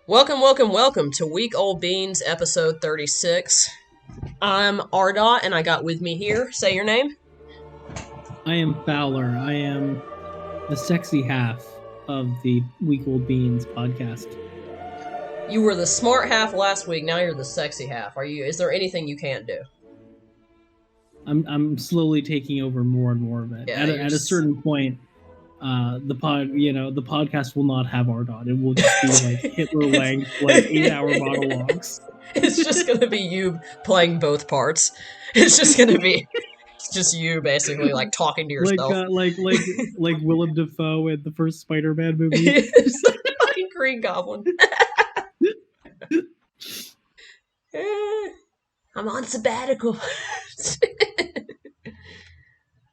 Welcome, welcome, welcome to Week Old Beans, episode 36. I'm Ardot, and I got with me here. Say your name. I am Fowler. I am the sexy half of the Week Old Beans podcast. You were the smart half last week. Now you're the sexy half. Is there anything you can't do? I'm slowly taking over more and more of it. Yeah, at a certain point, the podcast will not have Ardot. It will just be like Hitler length, like 8-hour monologues. It's just gonna be you playing both parts. It's just gonna be just you basically like talking to yourself, like Willem Dafoe in the first Spider-Man movie. It's like fucking Green Goblin. I'm on sabbatical.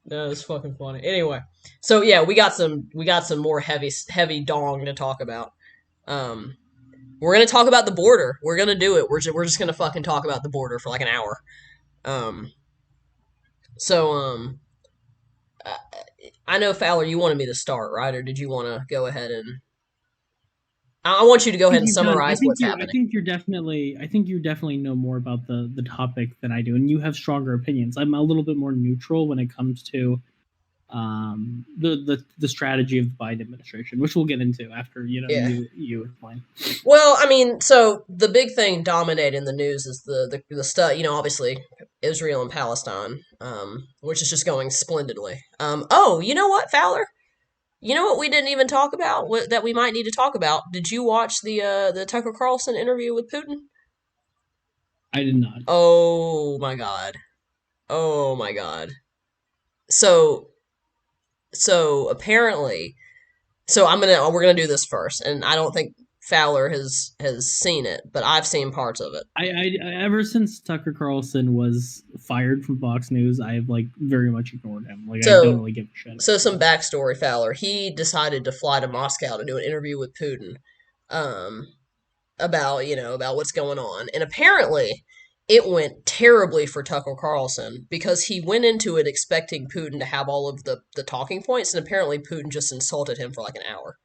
No, it's fucking funny. Anyway, so yeah, we got some more heavy dong to talk about. We're gonna talk about the border. We're gonna do it. We're just gonna fucking talk about the border for like an hour. I know Fowler, you wanted me to start, right? Or did you want to go ahead and? I want you to go ahead and summarize what's happening. I think you definitely know more about the topic than I do, and you have stronger opinions. I'm a little bit more neutral when it comes to the strategy of the Biden administration, which we'll get into after you explain. Well, I mean, so the big thing dominating the news is the stuff. Obviously Israel and Palestine, which is just going splendidly. Oh, you know what, Fowler? You know what we didn't even talk about that we might need to talk about? Did you watch the Tucker Carlson interview with Putin? I did not. Oh my god. Oh my god. So apparently, we're gonna do this first, and I don't think Fowler has seen it, but I've seen parts of it. I ever since Tucker Carlson was fired from Fox News, I've very much ignored him. I don't really give a shit. So some backstory, Fowler. He decided to fly to Moscow to do an interview with Putin, about what's going on, and apparently it went terribly for Tucker Carlson because he went into it expecting Putin to have all of the talking points, and apparently Putin just insulted him for like an hour.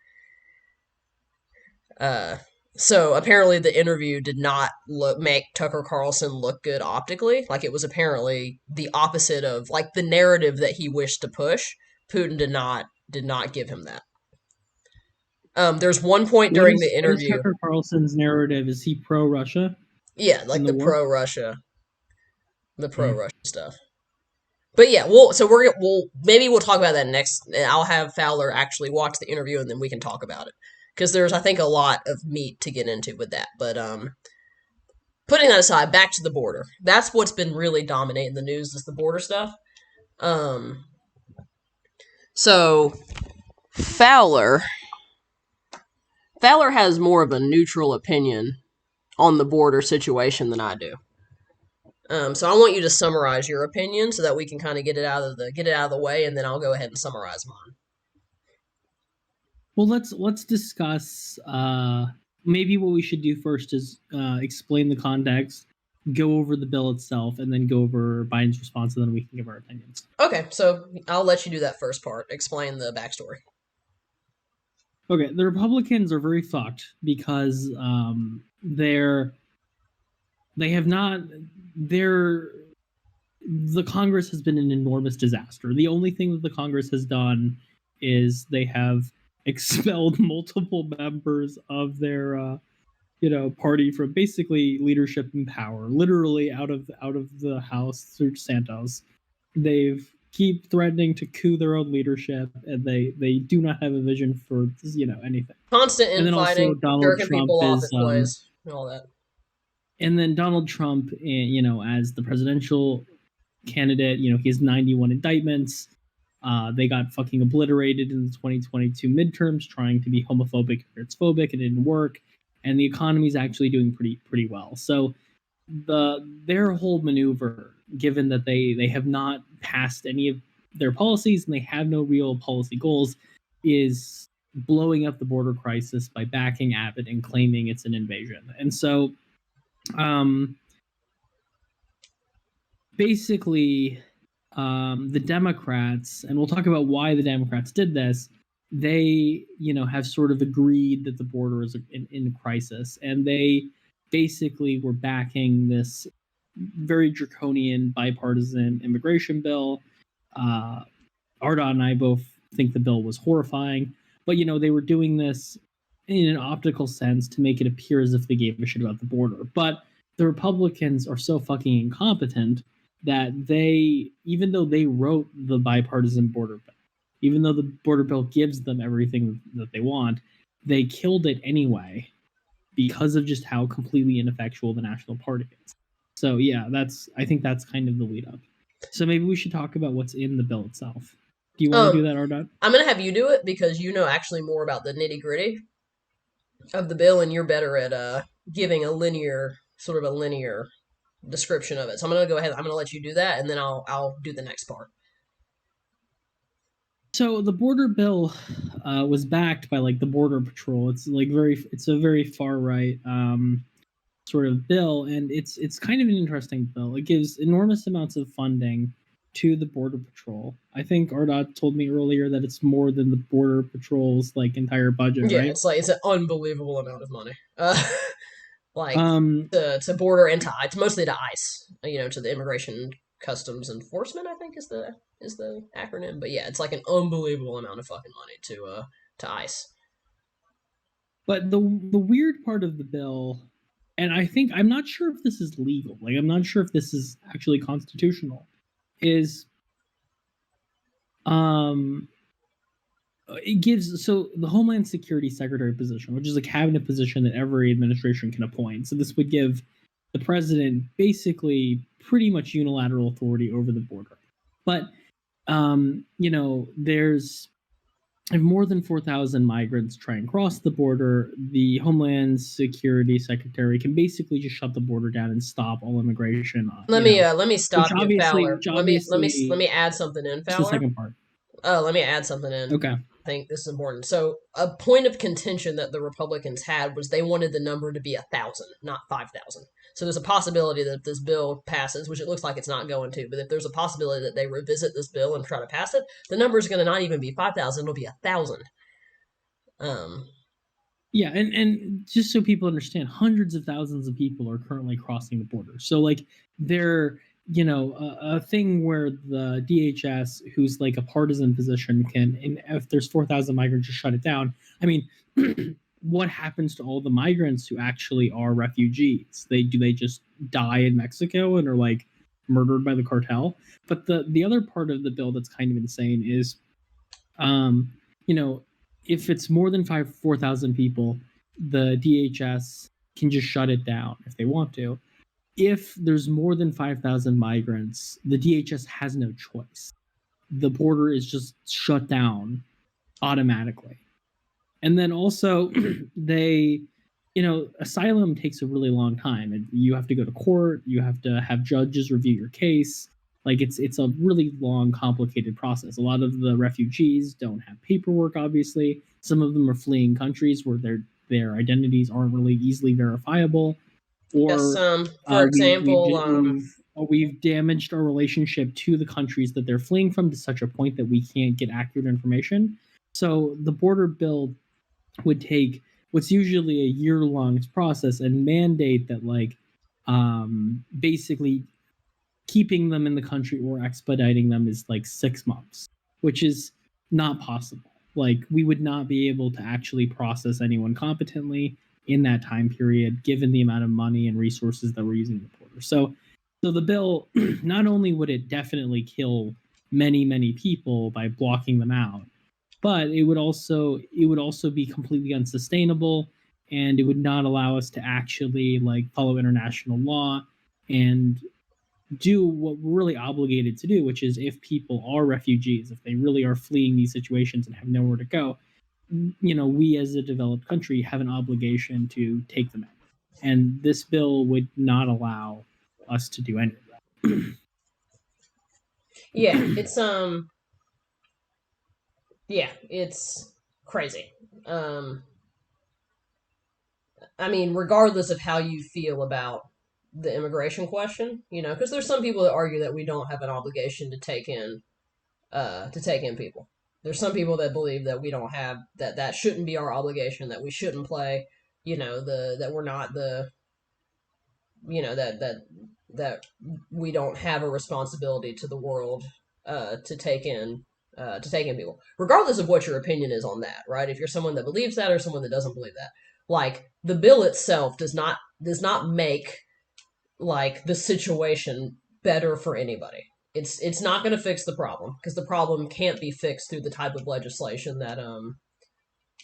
So apparently the interview did not make Tucker Carlson look good optically. Like, it was apparently the opposite of like the narrative that he wished to push. Putin did not give him that. There's one point during the interview. Tucker Carlson's narrative? Is he pro-Russia? Yeah, like the pro-Russia stuff. But yeah, we'll talk about that next. I'll have Fowler actually watch the interview, and then we can talk about it. Because there's, I think, a lot of meat to get into with that. But putting that aside, back to the border. That's what's been really dominating the news, is the border stuff. So Fowler has more of a neutral opinion on the border situation than I do. So I want you to summarize your opinion so that we can kind of get it out of the way, and then I'll go ahead and summarize mine. Well, let's discuss. Maybe what we should do first is explain the context, go over the bill itself, and then go over Biden's response, and then we can give our opinions. Okay, so I'll let you do that first part. Explain the backstory. Okay, the Republicans are very fucked because the Congress has been an enormous disaster. The only thing that the Congress has done is they have expelled multiple members of their party from basically leadership and power, literally out of the House through Santos. They've keep threatening to coup their own leadership, and they do not have a vision for anything. Constant infighting, jerking people off at plays, and all that. And then Donald Trump, as the presidential candidate, he has 91 indictments. They got fucking obliterated in the 2022 midterms trying to be homophobic or transphobic. It didn't work, and the economy is actually doing pretty well. So their whole maneuver, given that they have not passed any of their policies and they have no real policy goals, is blowing up the border crisis by backing Abbott and claiming it's an invasion. And so basically the Democrats, and we'll talk about why the Democrats did this, they, have sort of agreed that the border is in crisis, and they basically were backing this very draconian bipartisan immigration bill. Uh, Arda and I both think the bill was horrifying, but they were doing this in an optical sense to make it appear as if they gave a shit about the border. But the Republicans are so fucking incompetent that they, even though they wrote the bipartisan border bill, even though the border bill gives them everything that they want, they killed it anyway because of just how completely ineffectual the National Party is. So yeah, I think that's kind of the lead up. So maybe we should talk about what's in the bill itself. Do you want to do that, Ardot? I'm gonna have you do it because you know actually more about the nitty gritty of the bill, and you're better at giving a linear description of it. So I'm gonna go ahead. I'm gonna let you do that, and then I'll do the next part. So the border bill was backed by like the Border Patrol. It's a very far right sort of bill, and it's kind of an interesting bill. It gives enormous amounts of funding to the Border Patrol. I think Ardot told me earlier that it's more than the Border Patrol's like entire budget, Yeah, right? it's an unbelievable amount of money. Like Um, to border and to mostly to ICE, to the Immigration Customs Enforcement, I think is the acronym. But yeah, it's like an unbelievable amount of fucking money to ICE. but the weird part of the bill, and I'm not sure if this is legal. Like I'm not sure if this is actually constitutional. Is um it gives so the Homeland Security Secretary position, which is a cabinet position that every administration can appoint. So this would give the president basically pretty much unilateral authority over the border. But there's if more than 4,000 migrants try and cross the border, the Homeland Security Secretary can basically just shut the border down and stop all immigration. Let me stop you, Fowler. Let me add something in, It's the Fowler. second part. Oh, let me add something in. Okay. I think this is important. So, a point of contention that the Republicans had was they wanted the number to be 1,000, not 5,000. So, there's a possibility that if this bill passes, which it looks like it's not going to, but if there's a possibility that they revisit this bill and try to pass it, the number is going to not even be 5,000; it'll be 1,000. Yeah, and just so people understand, hundreds of thousands of people are currently crossing the border. So like they're a thing where the DHS, who's like a partisan position, can, and if there's 4,000 migrants, just shut it down. I mean, what happens to all the migrants who actually are refugees? They just die in Mexico and are like murdered by the cartel? But the other part of the bill that's kind of insane is, if it's more than 4,000 people, the DHS can just shut it down if they want to. If there's more than 5,000 migrants, the DHS has no choice. The border is just shut down automatically. And then also, asylum takes a really long time. And you have to go to court, you have to have judges review your case. Like it's a really long, complicated process. A lot of the refugees don't have paperwork, obviously. Some of them are fleeing countries where their identities aren't really easily verifiable. Or yes, for example, we've damaged our relationship to the countries that they're fleeing from to such a point that we can't get accurate information. So the border bill would take what's usually a year-long process and mandate that basically keeping them in the country or expediting them is like 6 months, which is not possible. Like we would not be able to actually process anyone competently in that time period, given the amount of money and resources that we're using in the border. So the bill, not only would it definitely kill many, many people by blocking them out, but it would also be completely unsustainable, and it would not allow us to actually follow international law and do what we're really obligated to do, which is if people are refugees, if they really are fleeing these situations and have nowhere to go, we as a developed country have an obligation to take them out. And this bill would not allow us to do any of that. Yeah, it's crazy. I mean, regardless of how you feel about the immigration question, because there's some people that argue that we don't have an obligation to take in people. There's some people that believe that we don't have that shouldn't be our obligation, that we shouldn't play, that we're not the, that we don't have a responsibility to the world to take in people, regardless of what your opinion is on that, right? If you're someone that believes that or someone that doesn't believe that, like the bill itself does not make like the situation better for anybody. It's not going to fix the problem because the problem can't be fixed through the type of legislation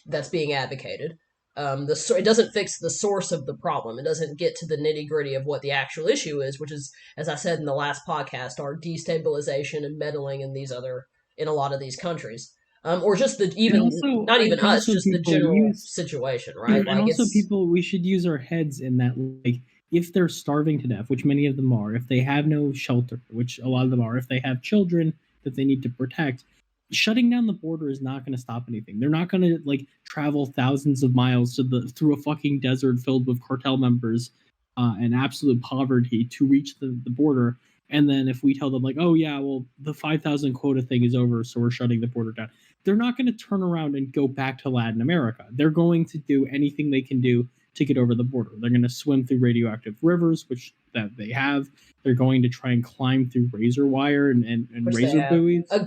that's being advocated. It doesn't fix the source of the problem. It doesn't get to the nitty gritty of what the actual issue is, which is, as I said in the last podcast, our destabilization and meddling in a lot of these countries, or just the And even also, not even us, just the people general use situation, right? and Like also it's people we should use our heads in that, like, if they're starving to death, which many of them are, if they have no shelter, which a lot of them are, if they have children that they need to protect, shutting down the border is not going to stop anything. They're not going to like travel thousands of miles through a fucking desert filled with cartel members and absolute poverty to reach the border. And then if we tell them like, oh yeah, well the 5,000 quota thing is over, so we're shutting the border down, they're not going to turn around and go back to Latin America. They're going to do anything they can do to get over the border. They're going to swim through radioactive rivers, which that they have. They're going to try and climb through razor wire and which they razor have. buoys. A Like,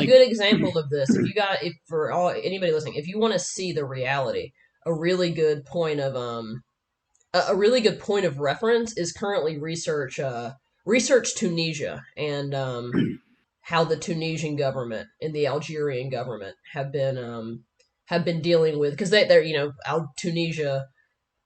good example of this, if for all anybody listening, if you want to see the reality, a really good point of a really good point of reference is currently research Tunisia and how the Tunisian government and the Algerian government have been dealing with, because they're Tunisia,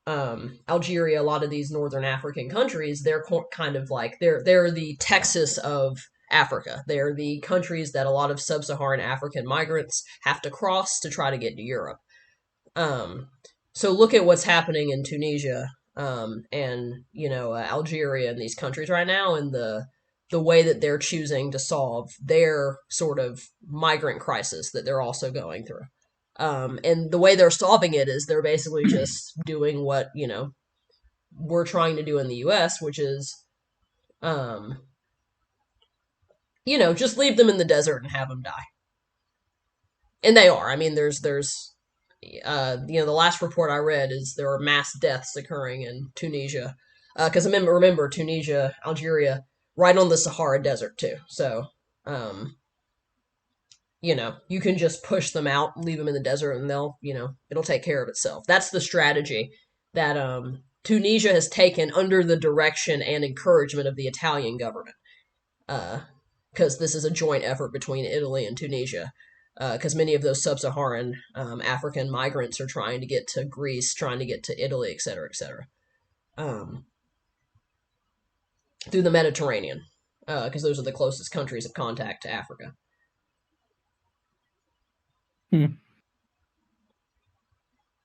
Algeria, a lot of these northern African countries, they're kind of like they're the Texas of Africa. They're the countries that a lot of sub-Saharan African migrants have to cross to try to get to Europe. Um, so look at what's happening in Tunisia, and Algeria and these countries right now, and the way that they're choosing to solve their sort of migrant crisis that they're also going through. And the way they're solving it is they're basically just doing what we're trying to do in the U.S., which is um, just leave them in the desert and have them die. And they are. I mean, there's the last report I read is there are mass deaths occurring in Tunisia, because remember Tunisia, Algeria, right on the Sahara Desert too. So, um, you can just push them out, leave them in the desert, and it'll take care of itself. That's the strategy that Tunisia has taken under the direction and encouragement of the Italian government, because this is a joint effort between Italy and Tunisia. Because many of those sub-Saharan African migrants are trying to get to Greece, trying to get to Italy, et cetera, um, through the Mediterranean, because those are the closest countries of contact to Africa.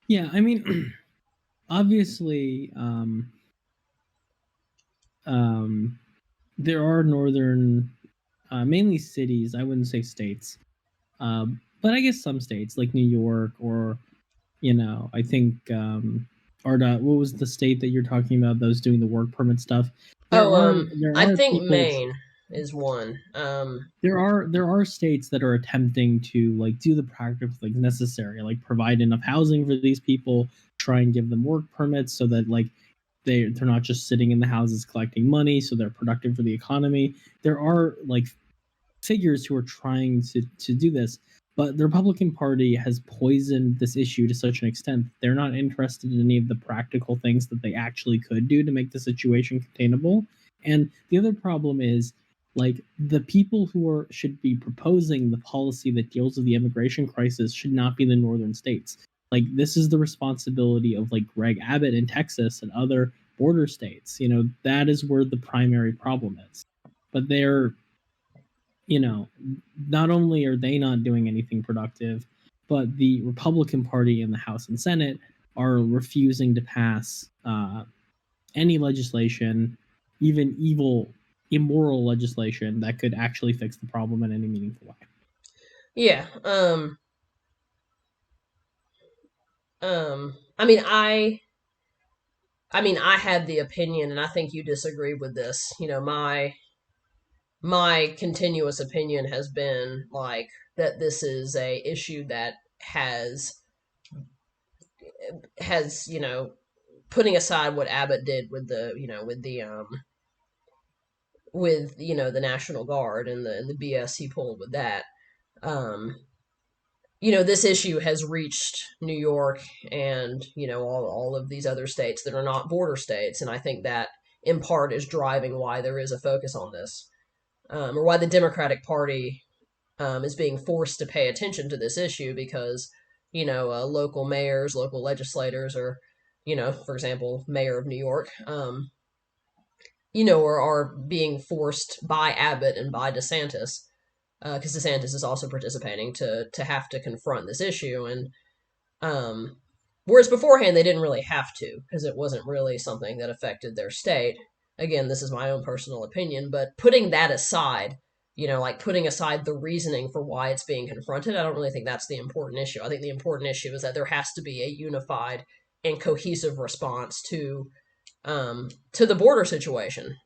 yeah, I mean, obviously, there are northern, mainly cities. I wouldn't say states, but I guess some states like New York or I think Arda. What was the state that you're talking about that was doing the work permit stuff? There Oh, are there I are think people. Maine is one. There are states that are attempting to like do the practical things necessary, like provide enough housing for these people, try and give them work permits so that like they're not just sitting in the houses collecting money, so they're productive for the economy. There are like figures who are trying to do this, but the Republican Party has poisoned this issue to such an extent they're not interested in any of the practical things that they actually could do to make the situation containable. And the other problem is like the people who should be proposing the policy that deals with the immigration crisis should not be the northern states. Like this is the responsibility of like Greg Abbott in Texas and other border states. That is where the primary problem is. But they're you know, not only are they not doing anything productive, but the Republican Party in the House and Senate are refusing to pass any legislation, even evil, immoral legislation that could actually fix the problem in any meaningful way. Yeah. I mean, I had the opinion, and I think you disagree with this. My continuous opinion has been like that this is a issue that has putting aside what Abbott did with the the National Guard and the BS he pulled with that. Um, this issue has reached New York and all of these other states that are not border states, and I think that in part is driving why there is a focus on this, or why the Democratic Party is being forced to pay attention to this issue because local mayors, local legislators, or for example, Mayor of New York, are being forced by Abbott and by DeSantis, because DeSantis is also participating to have to confront this issue, and whereas beforehand they didn't really have to because it wasn't really something that affected their state. Again, this is my own personal opinion, but putting that aside, like putting aside the reasoning for why it's being confronted, I don't really think that's the important issue. I think the important issue is that there has to be a unified and cohesive response to the border situation.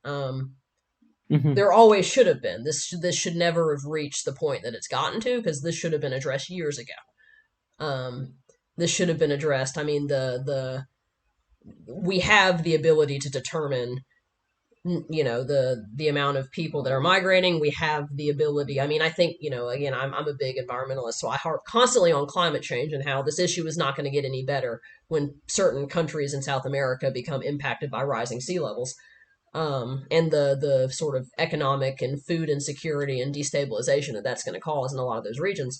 There always should have been. This should never have reached the point that it's gotten to, because this should have been addressed years ago. This should have been addressed. I mean, we have the ability to determine the amount of people that are migrating. We have the ability. I mean, I think again, I'm a big environmentalist, so I harp constantly on climate change and how this issue is not going to get any better when certain countries in South America become impacted by rising sea levels, and the sort of economic and food insecurity and destabilization that's going to cause in a lot of those regions.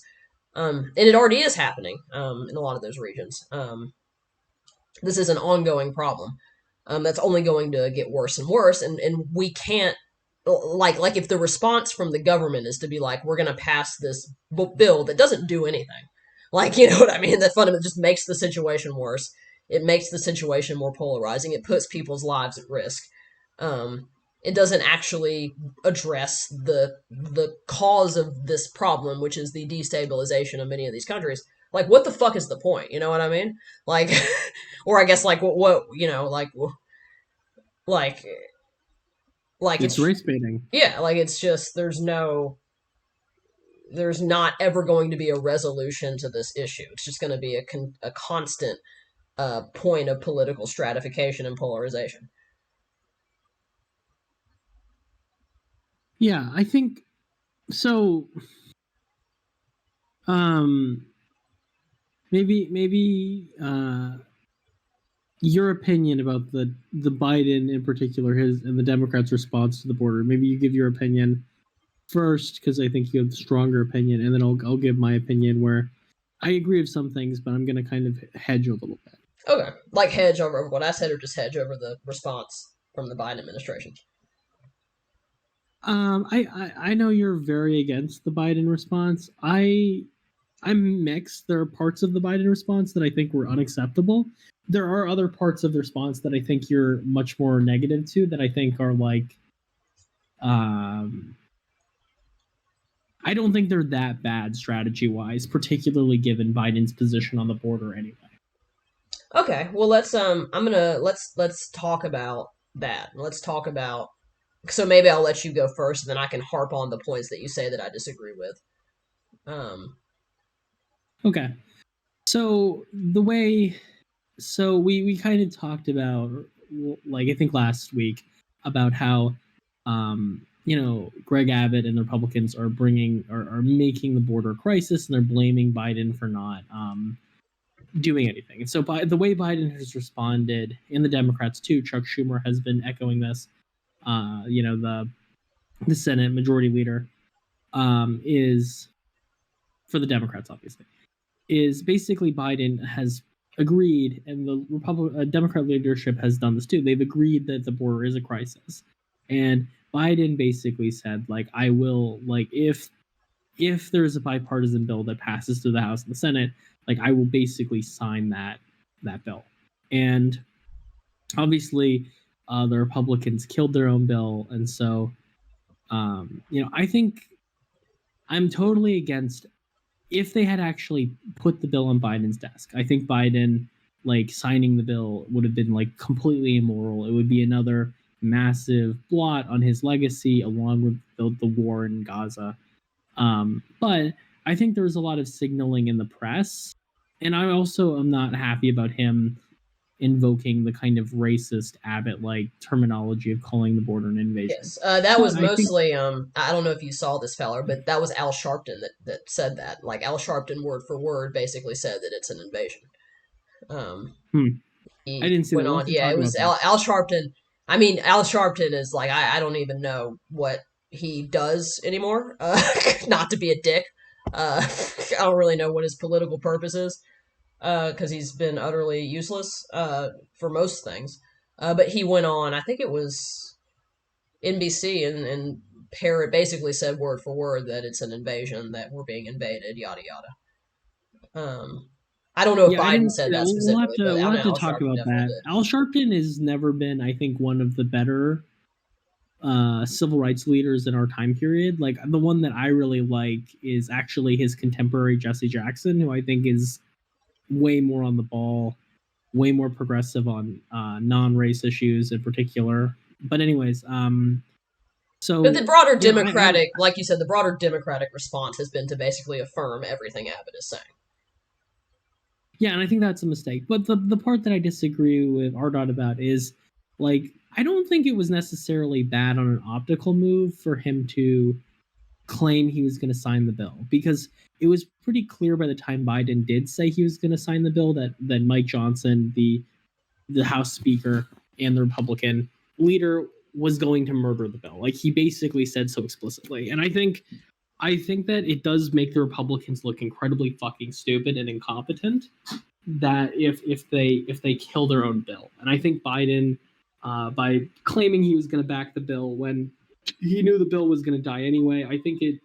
And it already is happening in a lot of those regions. This is an ongoing problem. That's only going to get worse and worse, and we can't, like if the response from the government is to be like, we're going to pass this bill that doesn't do anything, like, you know what I mean, that fundamentally just makes the situation worse. It makes the situation more polarizing. It puts people's lives at risk. It doesn't actually address the cause of this problem, which is the destabilization of many of these countries. Like, what the fuck is the point? You know what I mean? Like, or I guess like what like it's race baiting. Yeah, like it's just there's not ever going to be a resolution to this issue. It's just going to be a constant point of political stratification and polarization. Yeah, I think so. Maybe your opinion about the Biden in particular, his and the Democrats' response to the border. Maybe you give your opinion first, because I think you have the stronger opinion, and then I'll give my opinion where I agree with some things, but I'm going to kind of hedge a little bit. Okay, like hedge over what I said, or just hedge over the response from the Biden administration? I know you're very against the Biden response. I'm mixed. There are parts of the Biden response that I think were unacceptable. There are other parts of the response that I think you're much more negative to, that I think are like, I don't think they're that bad strategy wise, particularly given Biden's position on the border anyway. Okay, well let's let's talk about that. Let's talk about, so maybe I'll let you go first, and then I can harp on the points that you say that I disagree with. Okay. So we kind of talked about, like, I think last week, about how Greg Abbott and the Republicans are making the border crisis, and they're blaming Biden for not doing anything. And so by the way Biden has responded, and the Democrats too, Chuck Schumer has been echoing this, the Senate Majority Leader, is, for the Democrats obviously, is basically Biden has agreed, and the Democrat leadership has done this too. They've agreed that the border is a crisis, and Biden basically said, like, I will, like, if there's a bipartisan bill that passes through the House and the Senate, like, I will basically sign that bill. And obviously, the Republicans killed their own bill, and so, I think I'm totally against. If they had actually put the bill on Biden's desk, I think Biden, like, signing the bill would have been, like, completely immoral. It would be another massive blot on his legacy, along with the war in Gaza. But I think there was a lot of signaling in the press, and I also am not happy about him invoking the kind of racist Abbott like terminology of calling the border an invasion. Yes, that But was I think, mostly. I don't know if you saw this feller, but that was Al Sharpton that said that. Like Al Sharpton, word for word, basically said that it's an invasion. Um, hmm, I he didn't see that. went We'll on. have to Yeah, talk it about was that. Al Sharpton. I mean, Al Sharpton is like I don't even know what he does anymore. Not to be a dick. I don't really know what his political purpose is because he's been utterly useless for most things. But he went on. I think it was NBC and Parrot basically said word for word that it's an invasion, that we're being invaded, yada yada. I don't know if Yeah, I Biden didn't see said that. that We'll have specifically, to but I we'll have know to Al talk Sharpton about definitely that. did. Al Sharpton has never been, I think, one of the better civil rights leaders in our time period. Like the one that I really like is actually his contemporary Jesse Jackson, who I think is way more on the ball, way more progressive on non-race issues in particular. But anyways, But the so broader you know, I Democratic, like you said, the broader Democratic response has been to basically affirm everything Abbott is saying. yeah, and I think that's a mistake. But the part that I disagree with Ardot about is like I don't think it was necessarily bad on an optical move for him to claim he was going to sign the bill because it was pretty clear by the time Biden did say he was going to sign the bill that Mike Johnson, the House Speaker and the Republican leader, was going to murder the bill. Like he basically said so explicitly. And I think that it does make the Republicans look incredibly fucking stupid and incompetent that if they kill their own bill. And I think Biden, by claiming he was going to back the bill when he knew the bill was going to die anyway, I think it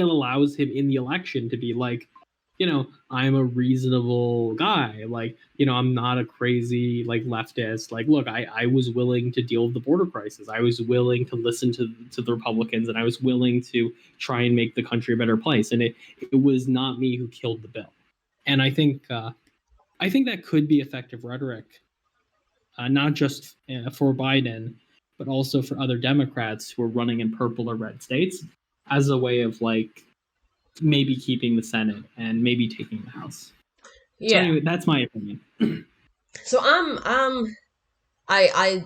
allows him in the election to be like, I'm a reasonable guy. Like, I'm not a crazy like leftist. Like, look, I was willing to deal with the border crisis. I was willing to listen to the Republicans, and I was willing to try and make the country a better place. And it was not me who killed the bill. And I think that could be effective rhetoric, not just for Biden, but also for other Democrats who are running in purple or red states as a way of like maybe keeping the Senate and maybe taking the House. So Yeah. anyway, that's my opinion. So I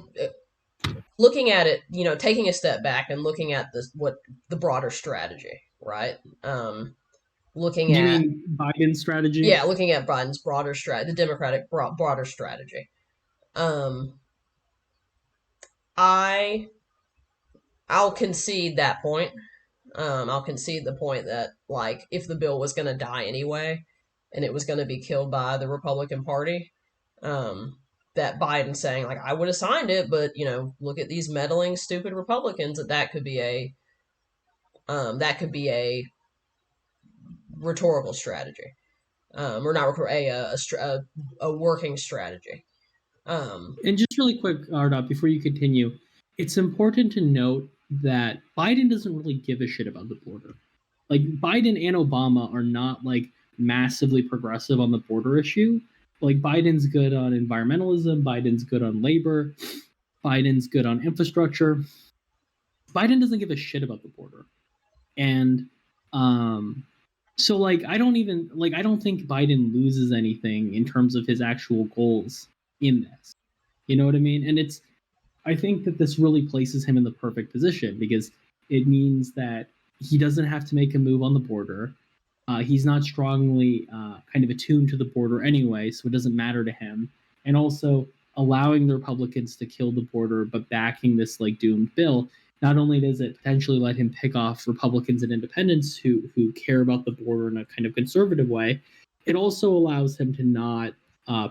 looking at it, taking a step back and looking at this, what the broader strategy, right? Looking Do you at mean Biden's strategy? Yeah, looking at Biden's broader the Democratic broader strategy. Um, I I'll concede that point. I'll concede the point that like if the bill was going to die anyway, and it was going to be killed by the Republican Party, that Biden saying like I would have signed it, but look at these meddling stupid Republicans. That could be a rhetorical strategy, or not a working strategy. Um, And just really quick, Ardot, before you continue, it's important to note that Biden doesn't really give a shit about the border. Like Biden and Obama are not like massively progressive on the border issue. Like Biden's good on environmentalism, Biden's good on labor, Biden's good on infrastructure. Biden doesn't give a shit about the border. And um so like I don't think Biden loses anything in terms of his actual goals in this. You know what I mean? And I think that this really places him in the perfect position because it means that he doesn't have to make a move on the border. He's not strongly kind of attuned to the border anyway, so it doesn't matter to him. And also allowing the Republicans to kill the border, but backing this like doomed bill. Not only does it potentially let him pick off Republicans and independents who care about the border in a kind of conservative way, it also allows him to not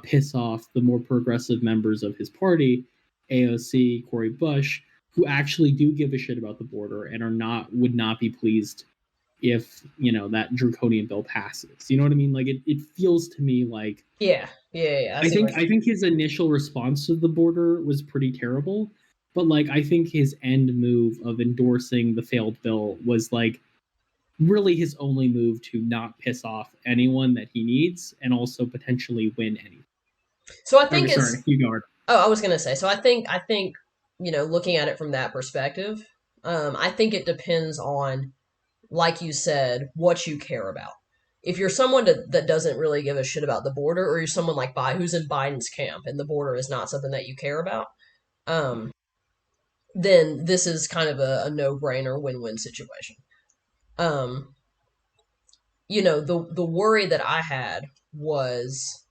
piss off the more progressive members of his party, AOC, Cory Bush, who actually do give a shit about the border and would not be pleased if that draconian bill passes. You know what I mean? Like it feels to me like yeah. I I see think what I think his initial response to the border was pretty terrible, but like I think his end move of endorsing the failed bill was like really his only move to not piss off anyone that he needs and also potentially win anything. So I Okay, think sorry, it's. you go. Oh, I was gonna say. So I think looking at it from that perspective, I think it depends on like you said, what you care about. If you're someone that doesn't really give a shit about the border, or you're someone like who's in Biden's camp and the border is not something that you care about, um, then this is kind of a no-brainer win-win situation. Um, the worry that I had was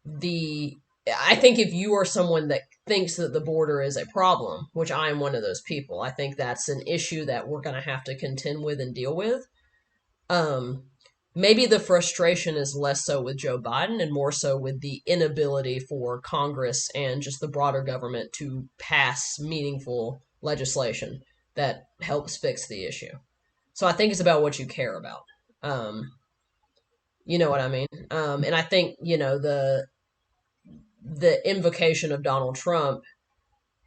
the I think if you are someone that thinks that the border is a problem, which I am one of those people, I think that's an issue that we're going to have to contend with and deal with. Um, Maybe the frustration is less so with Joe Biden and more so with the inability for Congress and just the broader government to pass meaningful legislation that helps fix the issue. So I think it's about what you care about. Um, you know what I mean? And I think, the invocation of Donald Trump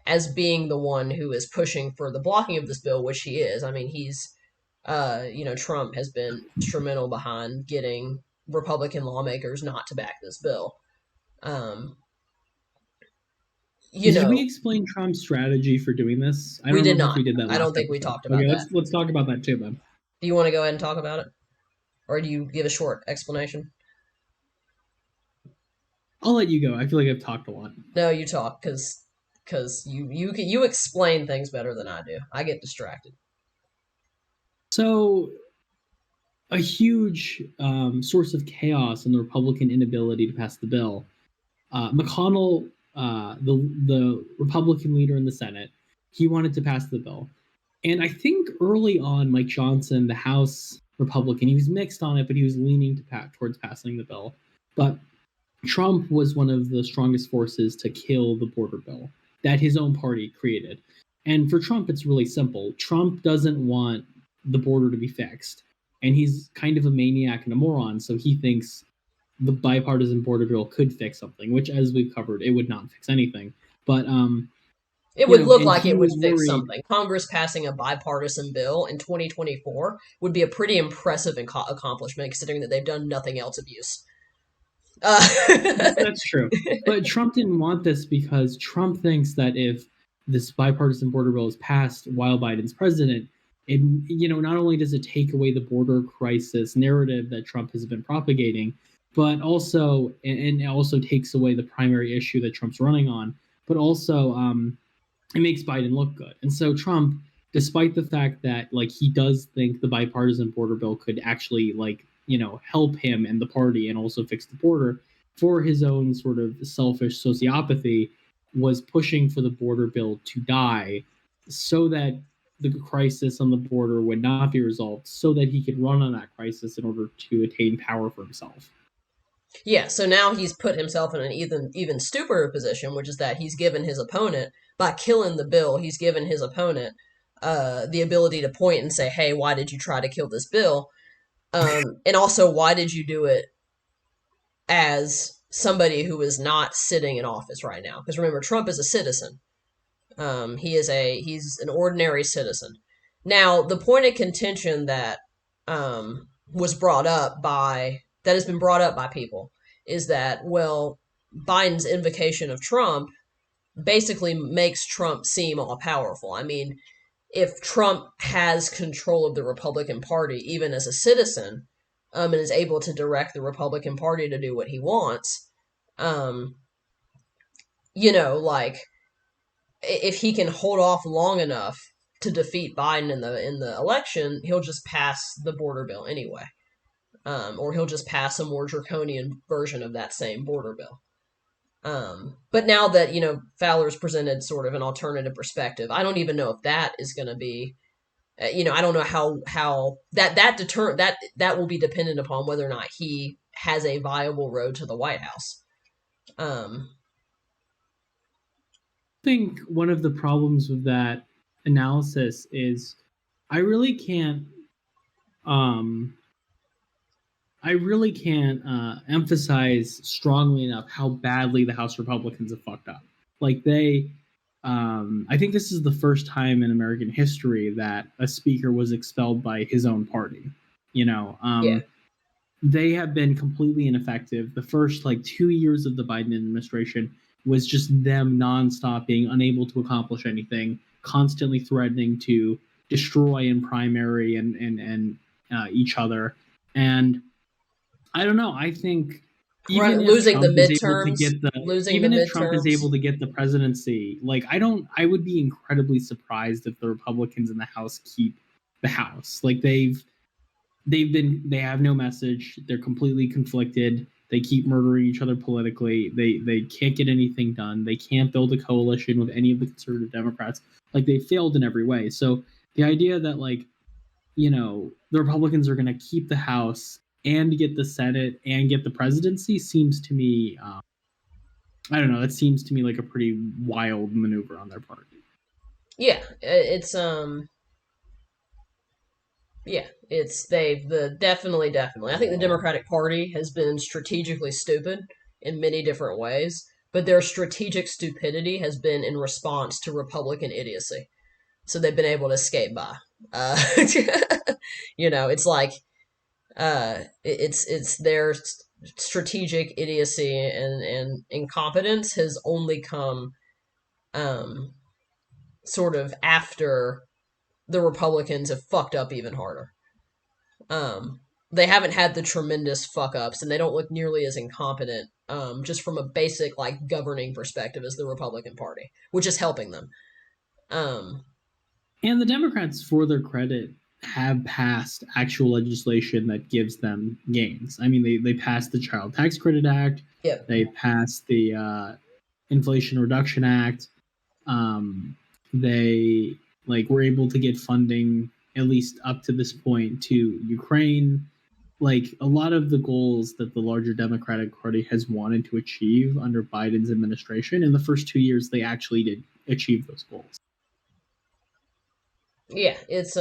as being the one who is pushing for the blocking of this bill, which he is. I mean, Trump has been instrumental behind getting Republican lawmakers not to back this bill. Um, you Did we know, explain Trump's strategy for doing this? I don't we did remember if not. we did that I don't last think we episode. talked about Okay, that. let's talk about that too then. Do you want to go ahead and talk about it? Or do you give a short explanation? I'll let you go. I feel like I've talked a lot. No, you talk because you explain things better than I do. I get distracted. So, a huge source of chaos in the Republican inability to pass the bill. McConnell, the Republican leader in the Senate, he wanted to pass the bill. And I think early on, Mike Johnson, the House Republican, he was mixed on it, but he was leaning towards passing the bill. But Trump was one of the strongest forces to kill the border bill that his own party created. And for Trump, it's really simple. Trump doesn't want the border to be fixed. And he's kind of a maniac and a moron. So he thinks the bipartisan border bill could fix something, which, as we've covered, it would not fix anything. But it would look and like he it would was fix worried. something. Congress passing a bipartisan bill in 2024 would be a pretty impressive accomplishment, considering that they've done nothing else abuse. That's true. But Trump didn't want this because Trump thinks that if this bipartisan border bill is passed while Biden's president, it not only does it take away the border crisis narrative that Trump has been propagating, but also and it also takes away the primary issue that Trump's running on, but also it makes Biden look good. And so Trump, despite the fact that like he does think the bipartisan border bill could actually help him and the party and also fix the border, for his own sort of selfish sociopathy, was pushing for the border bill to die so that the crisis on the border would not be resolved, so that he could run on that crisis in order to attain power for himself. Yeah, so now he's put himself in an even stupider position, which is that he's given his opponent, by killing the bill, he's given his opponent the ability to point and say, hey, why did you try to kill this bill? And also, why did you do it as somebody who is not sitting in office right now? Because remember, Trump is a citizen. He's an ordinary citizen. Now, the point of contention that was brought up that has been brought up by people is that, well, Biden's invocation of Trump basically makes Trump seem all powerful. I mean, if Trump has control of the Republican Party, even as a citizen, and is able to direct the Republican Party to do what he wants, like if he can hold off long enough to defeat Biden in the election, he'll just pass the border bill anyway, or he'll just pass a more draconian version of that same border bill. But now that, Fowler's presented sort of an alternative perspective, I don't even know if that is going to be, I don't know how that will be dependent upon whether or not he has a viable road to the White House. I think one of the problems with that analysis is I really can't emphasize strongly enough how badly the House Republicans have fucked up. Like I think this is the first time in American history that a speaker was expelled by his own party. Yeah. They have been completely ineffective. The first 2 years of the Biden administration was just them nonstop being unable to accomplish anything, constantly threatening to destroy in primary and each other. And I don't know. I think even if Losing the Trump is able to midterms, get the losing the even if Trump is midterms. able to get the presidency, like I would be incredibly surprised if the Republicans in the House keep the House. Like they have no message. They're completely conflicted. They keep murdering each other politically. They can't get anything done. They can't build a coalition with any of the conservative Democrats. Like they failed in every way. So the idea that like the Republicans are going to keep the House and get the Senate and get the presidency seems to me, I don't know, that seems to me like a pretty wild maneuver on their part. Yeah, it's they've the definitely. I think the Democratic Party has been strategically stupid in many different ways, but their strategic stupidity has been in response to Republican idiocy. So they've been able to skate by. It's like it's their strategic idiocy and incompetence has only come um, sort of after the Republicans have fucked up even harder. Um, they haven't had the tremendous fuck ups, and they don't look nearly as incompetent, just from a basic like governing perspective as the Republican Party, which is helping them. Um, And the Democrats, for their credit, have passed actual legislation that gives them gains. I mean, they passed the Child Tax Credit Act. yep. They passed the Inflation Reduction Act. They like were able to get funding at least up to this point to Ukraine. Like a lot of the goals that the larger Democratic Party has wanted to achieve under Biden's administration in the first 2 years, they actually did achieve those goals. Yeah, it's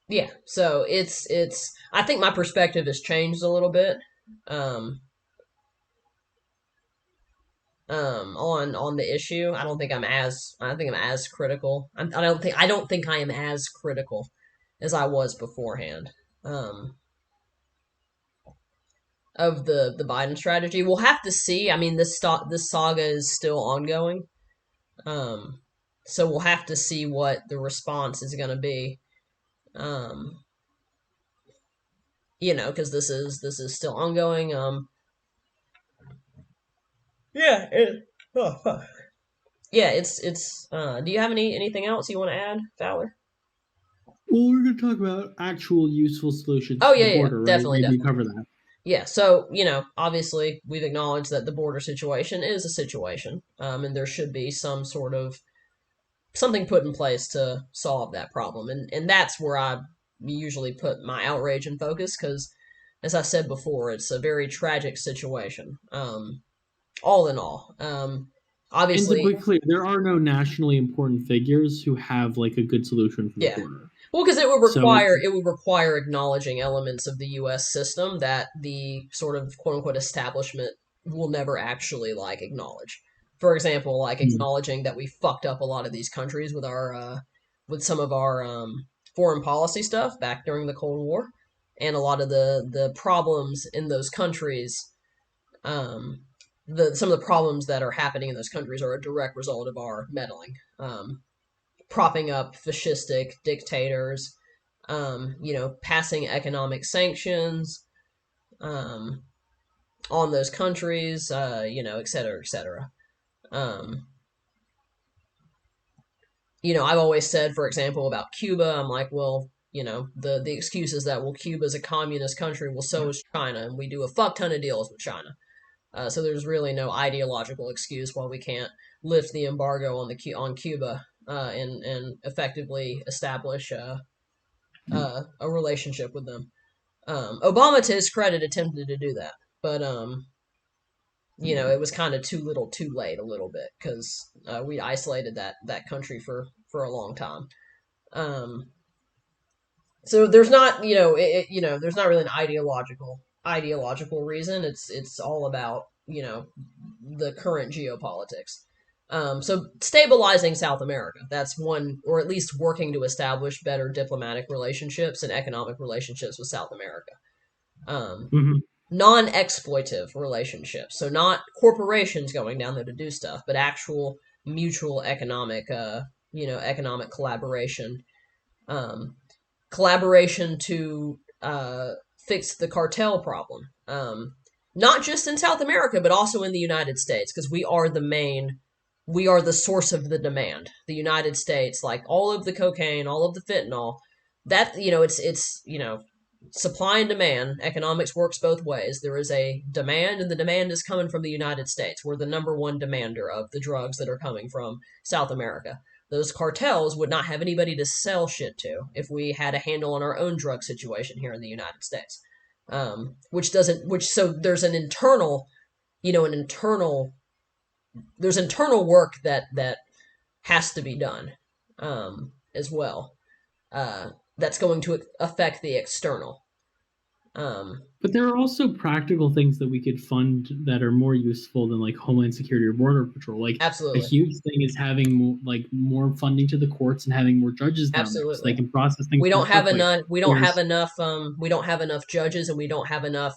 yeah, so it's I think my perspective has changed a little bit. Um on the issue. I think I'm as critical. I don't think I am as critical as I was beforehand. Um, of the Biden strategy. We'll have to see. I mean, this saga is still ongoing. Um, so we'll have to see what the response is going to be. Um, because this is still ongoing. Yeah. Oh, fuck. Yeah. It's. Do you have anything else you want to add, Fowler? Well, we're going to talk about actual useful solutions Oh to yeah, the yeah, border, right? definitely, Maybe definitely. cover that. Yeah, so, obviously we've acknowledged that the border situation is a situation, and there should be some sort of something put in place to solve that problem. And that's where I usually put my outrage and focus, because, as I said before, it's a very tragic situation, all in all. And to Obviously, be clear, there are no nationally important figures who have like a good solution for the yeah. border. Well, because So it's it would require acknowledging elements of the U.S. system that the sort of quote unquote establishment will never actually like acknowledge. For example, like acknowledging that we fucked up a lot of these countries with our with some of our foreign policy stuff back during the Cold War, and a lot of the problems in those countries. The some of the problems that are happening in those countries are a direct result of our meddling. Propping up fascistic dictators, passing economic sanctions um, on those countries, et cetera, et cetera. Um, I've always said, for example, about Cuba, I'm like, well, the excuse is that, well, Cuba's a communist country, well, so is China, and we do a fuck ton of deals with China. So there's really no ideological excuse why we can't lift the embargo on Cuba and effectively establish a relationship with them. Obama, to his credit, attempted to do that, but it was kind of too little, too late, a little bit, because we isolated that country for a long time. Um, so there's not, there's not really an ideological reason. It's all about the current geopolitics. So stabilizing South America, that's one, or at least working to establish better diplomatic relationships and economic relationships with South America. Um, Mhm. Non-exploitive relationships, so not corporations going down there to do stuff, but actual mutual economic economic collaboration, um, collaboration to fix the cartel problem. Not just in South America, but also in the United States, because we are the source of the demand. The United States, like all of the cocaine, all of the fentanyl, that it's supply and demand. Economics works both ways. There is a demand, and the demand is coming from the United States. We're the number one demander of the drugs that are coming from South America. Those cartels would not have anybody to sell shit to if we had a handle on our own drug situation here in the United States. So there's an internal, an internal, there's internal work that has to be done, as well. That's going to affect the external. But there are also practical things that we could fund that are more useful than like Homeland Security or Border Patrol. Like a Absolutely. huge thing is having more funding to the courts and having more judges down there so they Absolutely. can process things We more don't have quickly. enough. There's We don't have enough judges, and we don't have enough.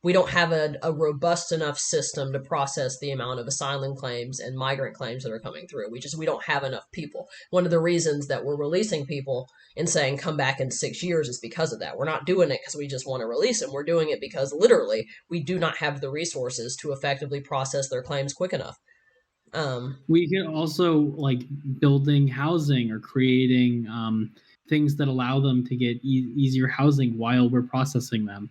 We don't have a robust enough system to process the amount of asylum claims and migrant claims that are coming through. We don't have enough people. One of the reasons that we're releasing people and saying come back in 6 years is because of that. We're not doing it because we just want to release them. We're doing it because literally we do not have the resources to effectively process their claims quick enough. We can also like building housing or creating things that allow them to get easier housing while we're processing them.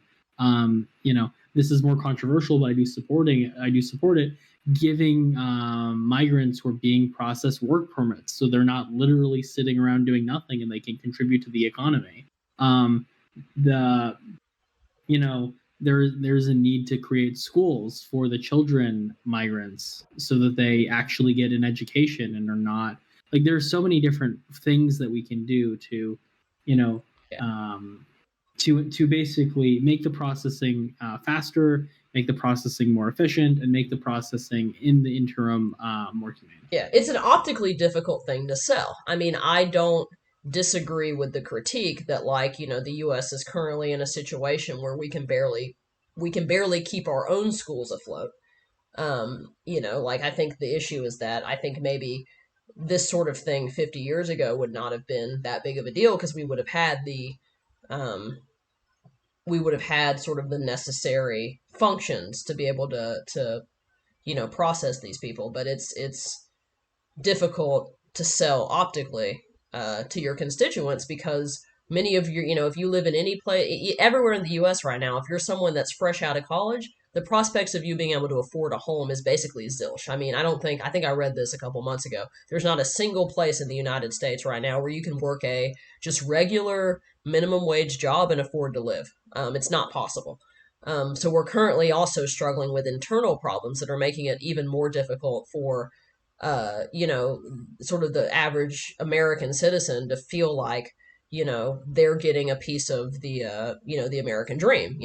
This is more controversial, but I do support it. Giving migrants who are being processed work permits, so they're not literally sitting around doing nothing, and they can contribute to the economy. The you know there's a need to create schools for the children migrants so that they actually get an education and are not like there's so many different things that we can do to you know yeah. to basically make the processing faster, make the processing more efficient, and make the processing in the interim more humane. Yeah, it's an optically difficult thing to sell. I mean, I don't disagree with the critique that the US is currently in a situation where we can barely keep our own schools afloat. I think the issue is that I think maybe this sort of thing 50 years ago would not have been that big of a deal because um we would have had sort of the necessary functions to be able to process these people, but it's difficult to sell optically to your constituents because many of your, if you live in any place, everywhere in the U.S. right now, if you're someone that's fresh out of college, the prospects of you being able to afford a home is basically zilch. I mean, I think I read this a couple months ago. There's not a single place in the United States right now where you can work a just regular minimum wage job and afford to live. It's not possible. So we're currently also struggling with internal problems that are making it even more difficult for sort of the average American citizen to feel like, they're getting a piece of the American dream,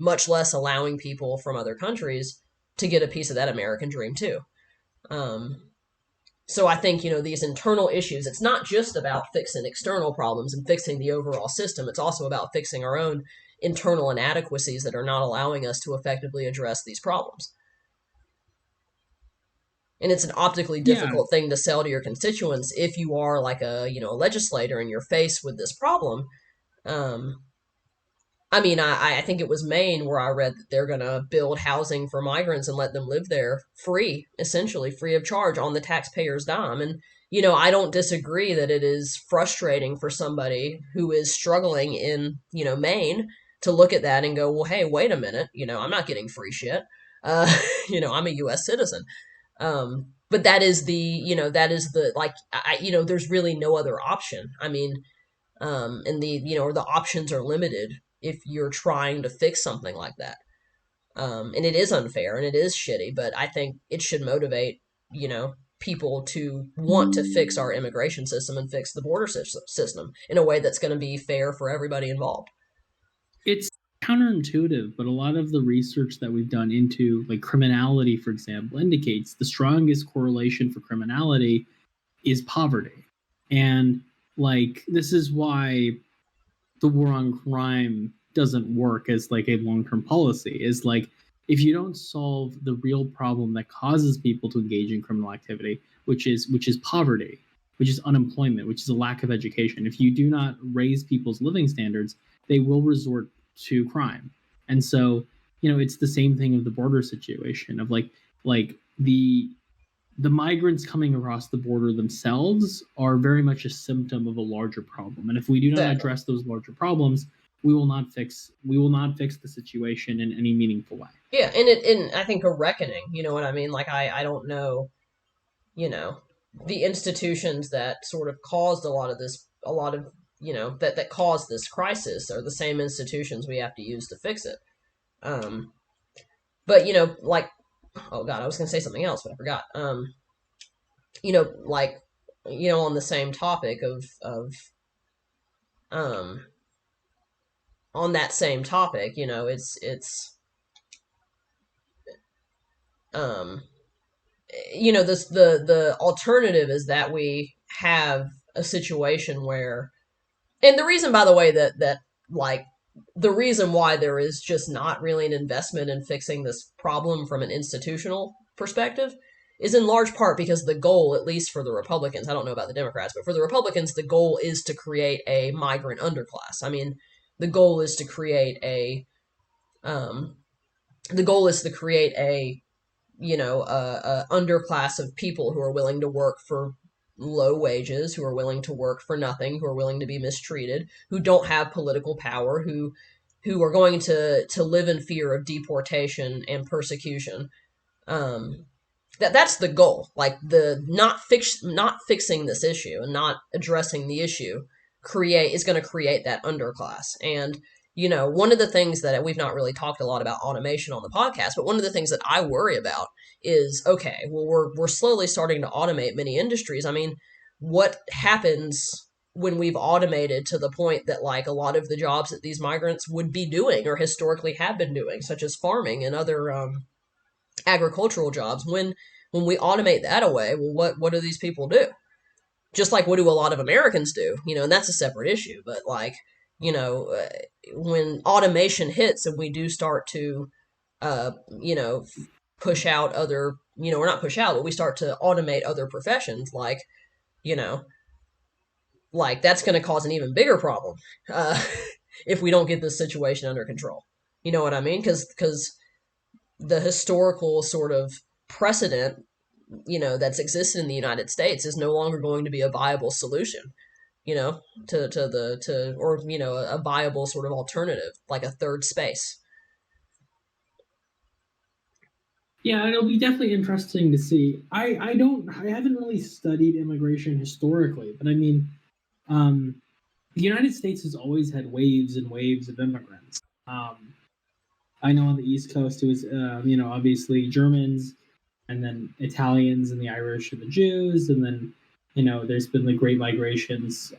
much less allowing people from other countries to get a piece of that American dream too. Um, so I think, these internal issues, it's not just about fixing external problems and fixing the overall system. It's also about fixing our own internal inadequacies that are not allowing us to effectively address these problems. And it's an optically Yeah, difficult thing to sell to your constituents if you are like a legislator and you're faced with this problem. um I mean, I think it was Maine where I read that they're going to build housing for migrants and let them live there free, essentially free of charge on the taxpayer's dime. And I don't disagree that it is frustrating for somebody who is struggling in Maine to look at that and go, well, hey, wait a minute, I'm not getting free shit. I'm a U.S. citizen. But that is the like there's really no other option. I mean, and or the options are limited if you're trying to fix something like that. And it is unfair and it is shitty, but I think it should motivate people to want to fix our immigration system and fix the border system in a way that's going to be fair for everybody involved. it's counterintuitive, but a lot of the research that we've done into like criminality, for example, indicates the strongest correlation for criminality is poverty. And like this is why the war on crime doesn't work as like a long-term policy is like if you don't solve the real problem that causes people to engage in criminal activity, which is poverty, which is unemployment, which is a lack of education, if you do not raise people's living standards, they will resort to crime. And so, it's the same thing of the border situation of like the migrants coming across the border themselves are very much a symptom of a larger problem. And if we do not Exactly. address those larger problems, we will not fix the situation in any meaningful way. Yeah, and I think a reckoning. You know what I mean? Like I don't know. You know, the institutions that sort of caused a lot of that caused this crisis are the same institutions we have to use to fix it. Um, but like, oh God, I was gonna say something else, but I forgot. Like, on the same topic of um on that same topic, it's um this the alternative is that we have a situation where, and the reason, by the way, that like the reason why there is just not really an investment in fixing this problem from an institutional perspective is in large part because the goal, at least for the Republicans, I don't know about the Democrats, but for the Republicans, the goal is to create a migrant underclass. I mean, the goal is to create a um, the goal is to create a underclass of people who are willing to work for low wages, who are willing to work for nothing, who are willing to be mistreated, who don't have political power, who are going to live in fear of deportation and persecution. Um, that's the goal. Like the not fixing this issue and not addressing the issue create is going to create that underclass. And one of the things that we've not really talked a lot about automation on the podcast, but one of the things that I worry about is, okay, well, we're slowly starting to automate many industries. I mean, what happens when we've automated to the point that like a lot of the jobs that these migrants would be doing or historically have been doing, such as farming and other agricultural jobs, when we automate that away, well, what do these people do? Just like what do a lot of Americans do? And that's a separate issue. But like, when automation hits and we do start to, uh, you know, push out other, or not push out, but we start to automate other professions, you know, like that's going to cause an even bigger problem uh, if we don't get this situation under control. You know what I mean? Because the historical sort of precedent, that's existed in the United States is no longer going to be a viable solution, or, a viable sort of alternative, like a third space. Yeah, it'll be definitely interesting to see. I haven't really studied immigration historically, but I mean, um, the United States has always had waves and waves of immigrants. I know on the East Coast it was, obviously Germans, and then Italians, and the Irish, and the Jews, and then there's been the Great Migrations,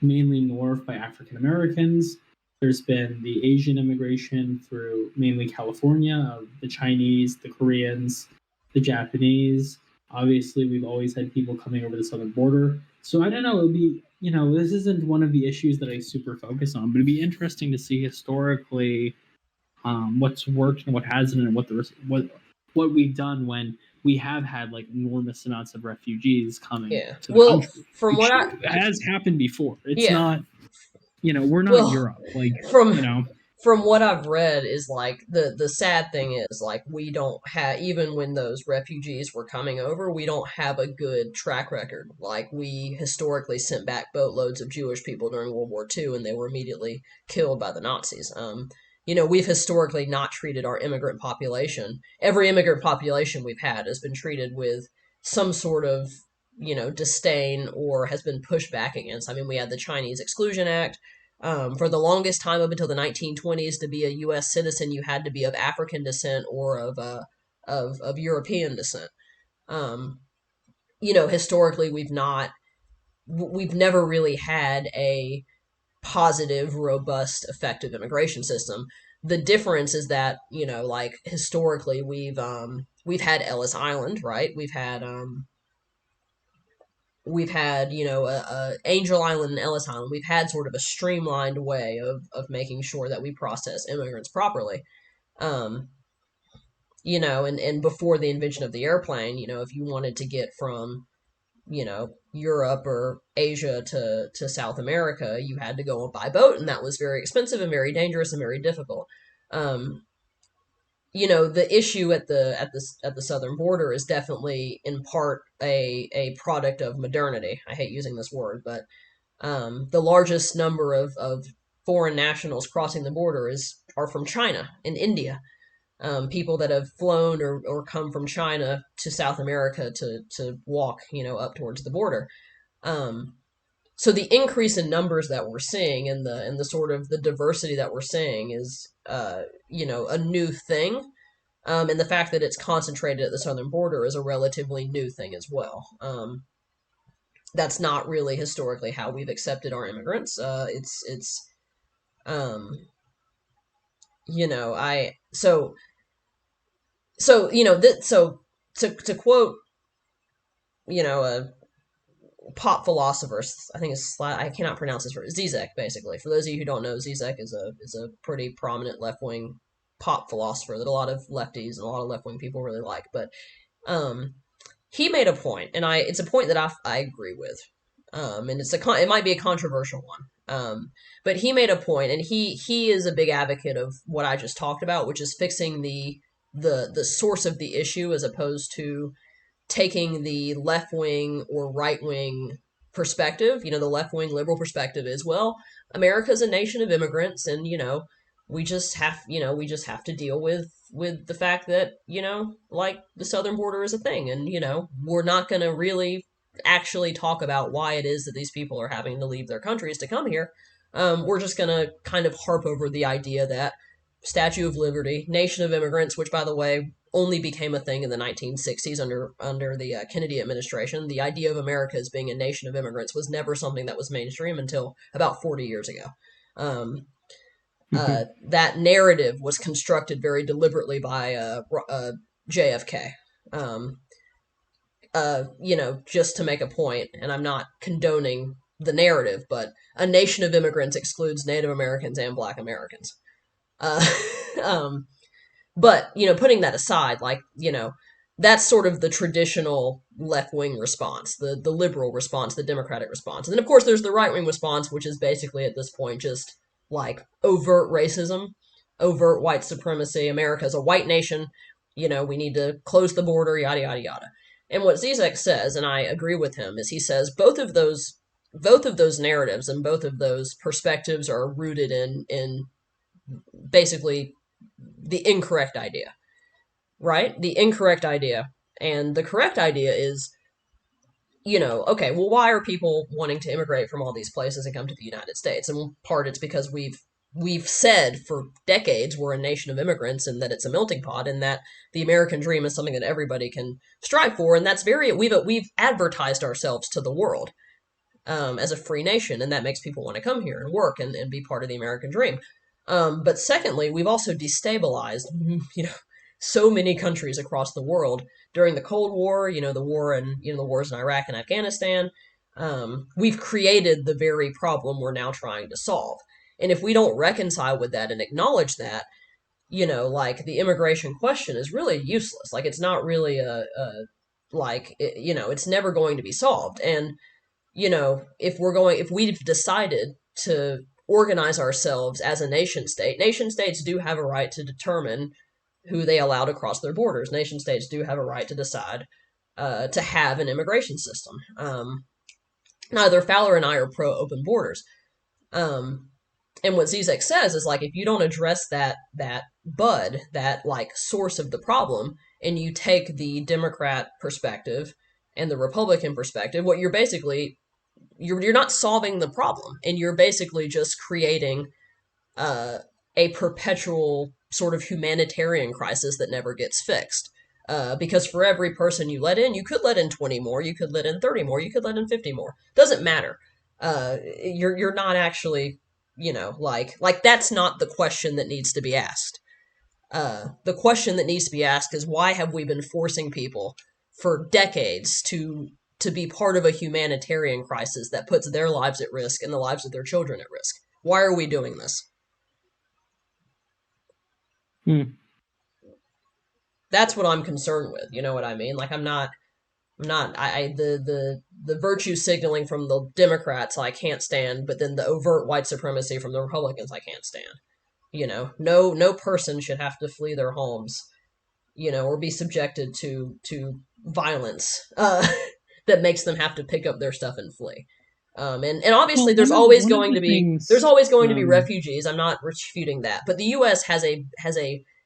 mainly north by African Americans. There's been the Asian immigration through mainly California of the Chinese, the Koreans, the Japanese. Obviously, we've always had people coming over the southern border. So I don't know. It'll be, this isn't one of the issues that I super focus on, but it'd be interesting to see historically, what's worked and what hasn't, and what we've done when we have had like enormous amounts of refugees coming Yeah. to the Well, country, from what which I has happened before. It's yeah. not, we're not Well, Europe. Like, from you know, from what I've read is like the sad thing is like we don't have, even when those refugees were coming over, we don't have a good track record. Like we historically sent back boatloads of Jewish people during World War II and they were immediately killed by the Nazis. We've historically not treated our immigrant population. Every immigrant population we've had has been treated with some sort of disdain or has been pushed back against. I mean, we had the Chinese Exclusion Act. For the longest time up until the 1920s, to be a U.S. citizen, you had to be of African descent or of European descent. Um, Historically, we've never really had a positive, robust, effective immigration system. The difference is that like historically, we've had Ellis Island, right? We've had Angel Island and Ellis Island. We've had sort of a streamlined way of making sure that we process immigrants properly. Um, and before the invention of the airplane, if you wanted to get from, Europe or Asia to South America, you had to go by boat, and that was very expensive and very dangerous and very difficult. Um, the issue at the southern border is definitely in part a product of modernity. I hate using this word, but the largest number of foreign nationals crossing the border are from China and India. People that have flown or come from China to South America to walk, up towards the border. Um, so the increase in numbers that we're seeing and the sort of the diversity that we're seeing is, a new thing. And the fact that it's concentrated at the southern border is a relatively new thing as well. That's not really historically how we've accepted our immigrants. It's um, I so to quote, a pop philosopher, I think I cannot pronounce his word, Zizek, basically. For those of you who don't know, Zizek is a pretty prominent left wing pop philosopher that a lot of lefties and a lot of left wing people really like. But um, he made a point, and it's a point that I agree with. And it might be a controversial one. But he made a point, and he is a big advocate of what I just talked about, which is fixing the source of the issue as opposed to taking the left wing or right wing perspective. The left wing liberal perspective is, well, America's a nation of immigrants, and we just have to deal with the fact that like the southern border is a thing, and we're not going to really actually talk about why it is that these people are having to leave their countries to come here. We're just going to kind of harp over the idea that Statue of Liberty, Nation of Immigrants, which by the way only became a thing in the 1960s under the Kennedy administration. The idea of America as being a nation of immigrants was never something that was mainstream until about 40 years ago. Um, that narrative was constructed very deliberately by JFK. Um, just to make a point, and I'm not condoning the narrative, but a nation of immigrants excludes Native Americans and Black Americans. Uh, um, but, putting that aside, like, that's sort of the traditional left wing response, the liberal response, the Democratic response. And then, of course, there's the right wing response, which is basically at this point just like overt racism, overt white supremacy. America's a white nation. We need to close the border, yada, yada, yada. And what Zizek says, and I agree with him, is he says both of those narratives and both of those perspectives are rooted in basically the incorrect idea, right? The incorrect idea. And the correct idea is, okay, well, why are people wanting to immigrate from all these places and come to the United States? And part it's because we've said for decades we're a nation of immigrants and that it's a melting pot and that the American dream is something that everybody can strive for, and that's we've advertised ourselves to the world as a free nation, and that makes people want to come here and work and be part of the American dream. But secondly, we've also destabilized, so many countries across the world during the Cold War, the war and the wars in Iraq and Afghanistan. We've created the very problem we're now trying to solve. And if we don't reconcile with that and acknowledge that, like the immigration question is really useless. Like it's not really it's never going to be solved. And if we've decided to organize ourselves as a nation state, nation states do have a right to determine who they allow to cross their borders. Nation states do have a right to decide to have an immigration system. Neither Fowler and I are pro open borders. And what Zizek says is like if you don't address that bud, that like source of the problem, and you take the Democrat perspective and the Republican perspective, what you're basically you're not solving the problem, and you're basically just creating a perpetual sort of humanitarian crisis that never gets fixed. Because for every person you let in, you could let in 20 more, you could let in 30 more, you could let in 50 more. Doesn't matter. You're not actually, like that's not the question that needs to be asked. The question that needs to be asked is why have we been forcing people for decades to be part of a humanitarian crisis that puts their lives at risk and the lives of their children at risk? Why are we doing this? Hmm. That's what I'm concerned with. You know what I mean? Like I'm not the virtue signaling from the Democrats I can't stand, but then the overt white supremacy from the Republicans I can't stand. You know, no person should have to flee their homes, you know, or be subjected to violence that makes them have to pick up their stuff and flee. And obviously Well, one of the there's things, always going to be refugees. I'm not refuting that, but the U.S. has a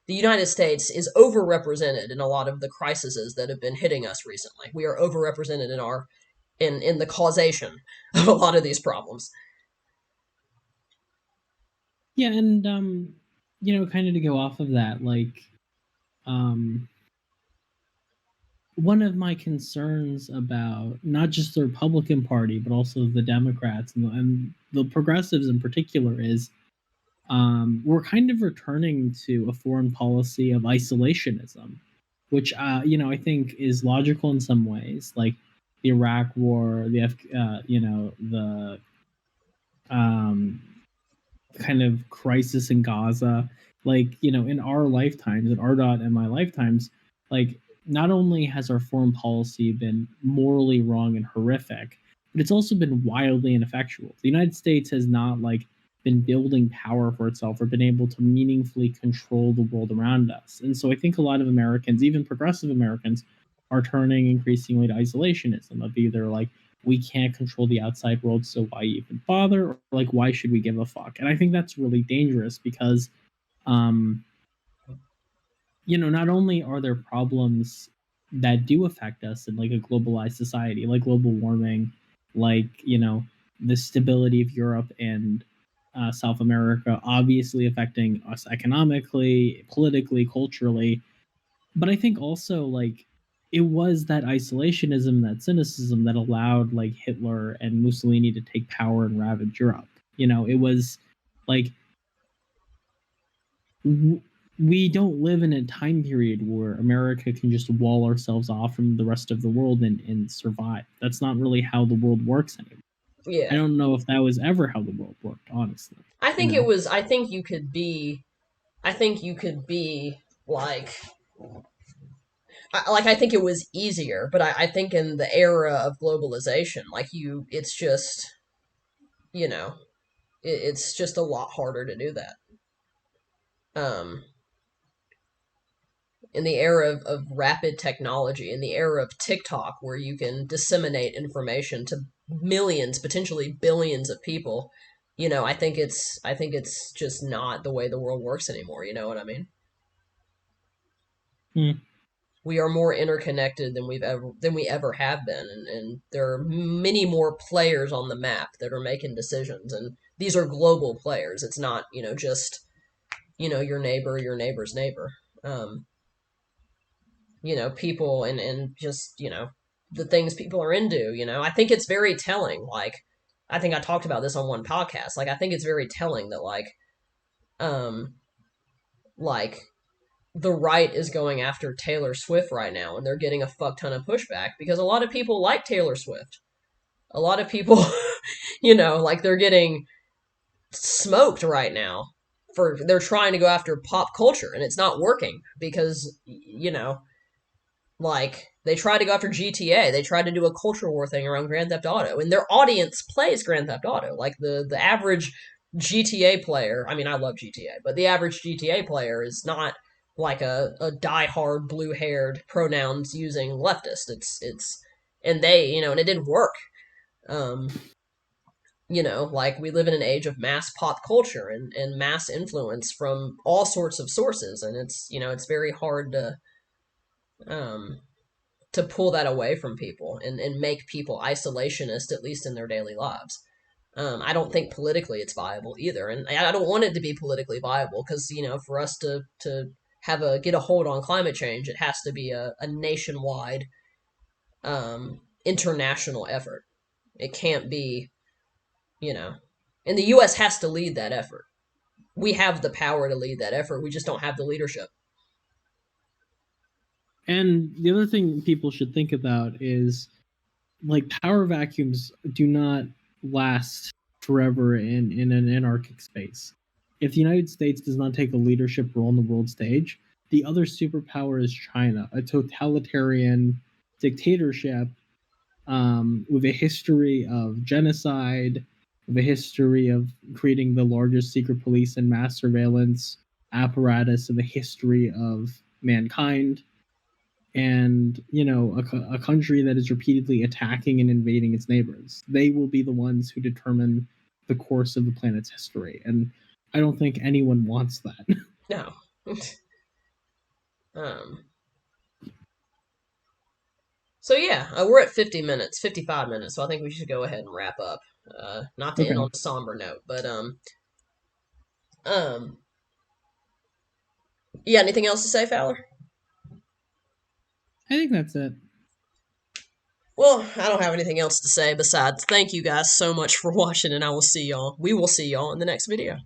the United States is overrepresented in a lot of the crises that have been hitting us recently. We are overrepresented in the causation of a lot of these problems. yeah, and kind of to go off of that, like, um, one of my concerns about not just the Republican Party but also the Democrats and the progressives in particular is we're kind of returning to a foreign policy of isolationism, which I think is logical in some ways, like the Iraq War, the um, kind of crisis in Gaza. Like, in our lifetimes, in our dot and my lifetimes, like, not only has our foreign policy been morally wrong and horrific, but it's also been wildly ineffectual. The United States has not like been building power for itself or been able to meaningfully control the world around us. And so I think a lot of Americans, even progressive Americans, are turning increasingly to isolationism of either like we can't control the outside world, so why even bother? Or like, why should we give a fuck? And I think that's really dangerous because, um, not only are there problems that do affect us in like a globalized society, like global warming, like, the stability of Europe and South America, obviously affecting us economically, politically, culturally, but I think also like it was that isolationism, that cynicism that allowed like Hitler and Mussolini to take power and ravage Europe. It was like we don't live in a time period where America can just wall ourselves off from the rest of the world and survive. That's not really how the world works anymore. I Yeah, don't know if that was ever how the world worked, honestly. I You think it know? was. I think you could be. I think you could be like I think it was easier, but I think in the era of globalization, it's just, you know, it's just a lot harder to do that. Um, in the era of rapid technology, in the era of TikTok, where you can disseminate information to millions, potentially billions of people, I think it's just not the way the world works anymore. You know what I mean? Hmm. We are more interconnected than we ever have been, and there are many more players on the map that are making decisions, and these are global players. It's not just your neighbor's neighbor. um People and just the things people are into. I think it's very telling. Like, I think I talked about this on one podcast. Like, I think it's very telling that um like the right is going after Taylor Swift right now, and they're getting a fuck ton of pushback because a lot of people like Taylor Swift. A lot of people, like, they're getting smoked right now for they're trying to go after pop culture, and it's not working because like, they tried to go after GTA. They tried to do a culture war thing around Grand Theft Auto, and their audience plays Grand Theft Auto. Like, the average GTA player. I mean, I love GTA, but the average GTA player is not like a diehard blue haired pronouns using leftist. And and it didn't work. Um, like, we live in an age of mass pop culture and mass influence from all sorts of sources, and it's very hard um to pull that away from people and make people isolationist, at least in their daily lives. I don't think politically it's viable either, and I don't want it to be politically viable because for us to get a hold on climate change, it has to be a nationwide, international effort. It can't be, you know, and the U.S. has to lead that effort. We have the power to lead that effort. We just don't have the leadership. And the other thing people should think about is like power vacuums do not last forever in an anarchic space. If the United States does not take a leadership role on the world stage, The other superpower is China, a totalitarian dictatorship with a history of genocide, with a history of creating the largest secret police and mass surveillance apparatus in the history of mankind, and a country that is repeatedly attacking and invading its neighbors. They will be the ones who determine the course of the planet's history, and I don't think anyone wants that. No. um. So yeah, we're at 50 minutes, 55 minutes. So I think we should go ahead and wrap up. Not to end Okay, on a somber note, but um. Yeah. Anything else to say, Fowler? I think that's it. Well, I don't have anything else to say besides thank you guys so much for watching, and I will see y'all. We will see y'all in the next video.